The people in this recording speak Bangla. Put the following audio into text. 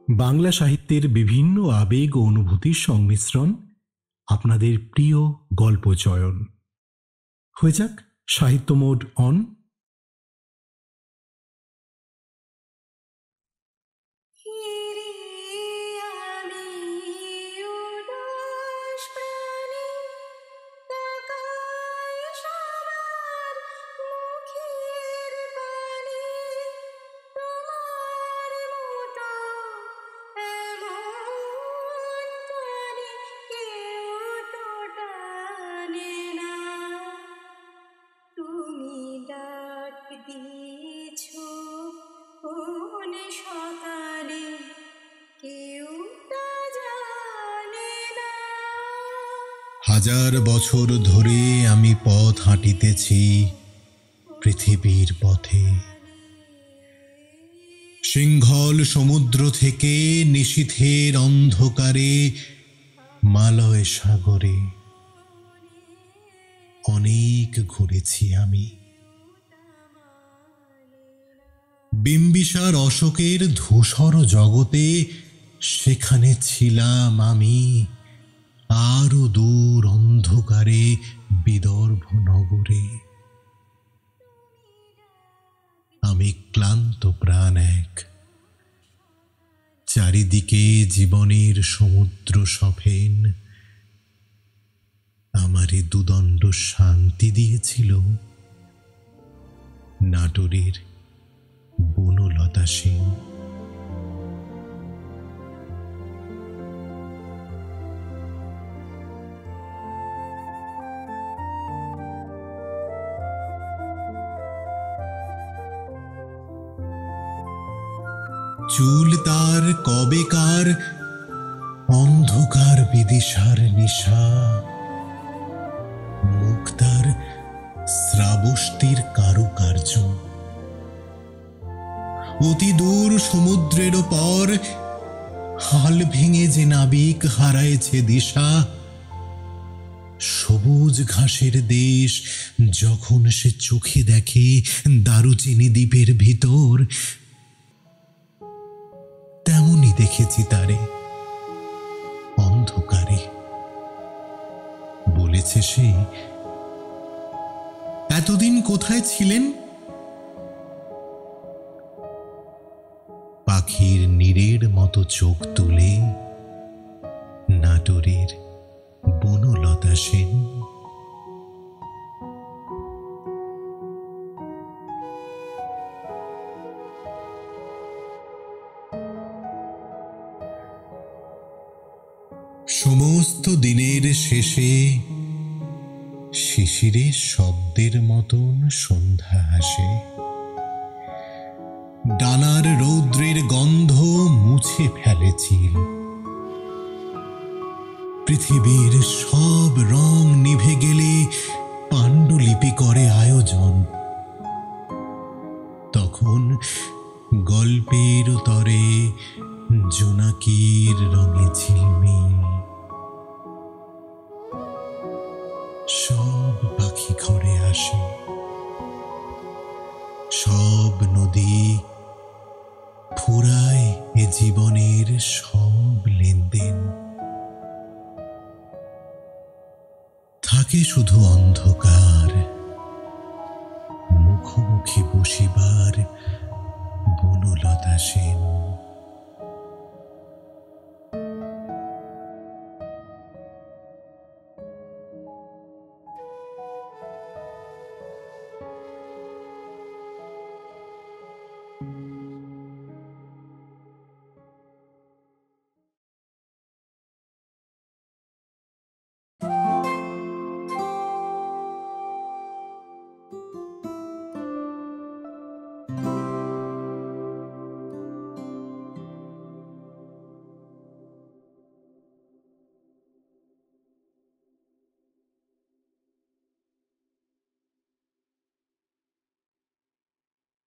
বাংলা সাহিত্যের বিভিন্ন আবেগ ও অনুভূতির সংমিশ্রণ, আপনাদের প্রিয় গল্প চয়ন। হয়ে যাক সাহিত্য মোড অন। হাজার বছর ধরে আমি পথ হাঁটিতেছি পৃথিবীর পথে। সিংহল সমুদ্র থেকে নিশীথের অন্ধকারে মালয় সাগরে অনেক ঘুরেছি আমি। বিম্বিসার অশোকের ধূসর জগতে সেখানে ছিলাম আমি, আরো দূর অন্ধকারে বিদর্ভ নগরে। আমি ক্লান্ত প্রাণ এক, চারিদিকে জীবনের সমুদ্র সফেন। আমারে দুদণ্ড শান্তি দিয়েছিল নাটোরের বনলতা সেন। চুল তার কবেকার অন্ধকার বিদিশার নিশা, মুখ তার শ্রাবস্তির কারুকার্য। অতি দূর সমুদ্রের পর হাল ভেঙে যে নাবিক হারায়েছে দিশা, সবুজ ঘাসের দেশ যখন সে চোখে দেখে দারুচিনি দ্বীপের ভিতর, তেমনি দেখেছি তারে অন্ধকারে। বলেছে সে, এতদিন কোথায় ছিলেন? পাখির নীড়ের মতো চোখ তুলে নাটোরের বনলতা সেন। সমস্ত দিনের শেষে শিশিরের শব্দের মতন সন্ধ্যা আসে। ডানার রৌদ্রের গন্ধ মুছে ফেলেছি। পৃথিবীর সব রং নিভে গেলে পাণ্ডুলিপি করে আয়োজন। তখন গল্পের তরে জোনাকির রঙে ঝিলমিল। সব পাখি ঘরে আসে, সব নদী ফুরায় এ জীবনের সব লেনদেন। থাকে শুধু অন্ধকার, মুখোমুখি বসিবার বনলতা সেন।